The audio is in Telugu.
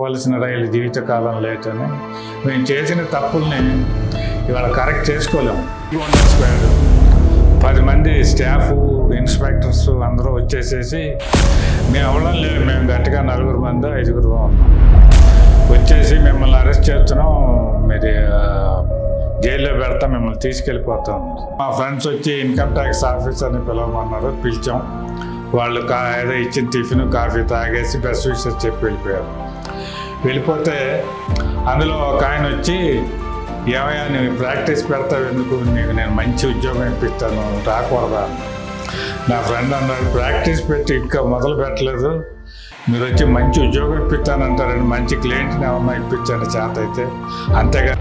పోవలసిన రైలు జీవితకాలం లేట్ అని మేము చేసిన తప్పుల్ని ఇవాళ కరెక్ట్ చేసుకోలేము. 10 మంది స్టాఫ్ ఇన్స్పెక్టర్స్ అందరూ వచ్చేసేసి మేము అవ్వడం లేదు, మేము గట్టిగా 4 మంది 5 ఉన్నాం. వచ్చేసి మిమ్మల్ని అరెస్ట్ చేస్తున్నాం, మీరు జైల్లో పెడతా, మిమ్మల్ని తీసుకెళ్ళిపోతాం. మా ఫ్రెండ్స్ వచ్చి ఇన్కమ్ ట్యాక్స్ ఆఫీసర్ని పిలవమన్నారు, పిలిచాం. వాళ్ళు ఏదో ఇచ్చిన టిఫిన్ కాఫీ తాగేసి బెస్ట్ విషయం చెప్పి వెళ్ళిపోయారు. వెళ్ళిపోతే అందులో ఒక ఆయన వచ్చి, ఏమయ్యా నువ్వు ప్రాక్టీస్ పెడతావు ఎందుకు, నీకు నేను మంచి ఉద్యోగం ఇప్పిస్తాను రాకూడదా. నా ఫ్రెండ్ అన్నాడు, ప్రాక్టీస్ పెట్టి ఇంకా మొదలు పెట్టలేదు, మీరు వచ్చి మంచి ఉద్యోగం ఇప్పిస్తానంటారని మంచి క్లయింట్ని ఏమన్నా ఇప్పించాను చేత అయితే, అంతేగా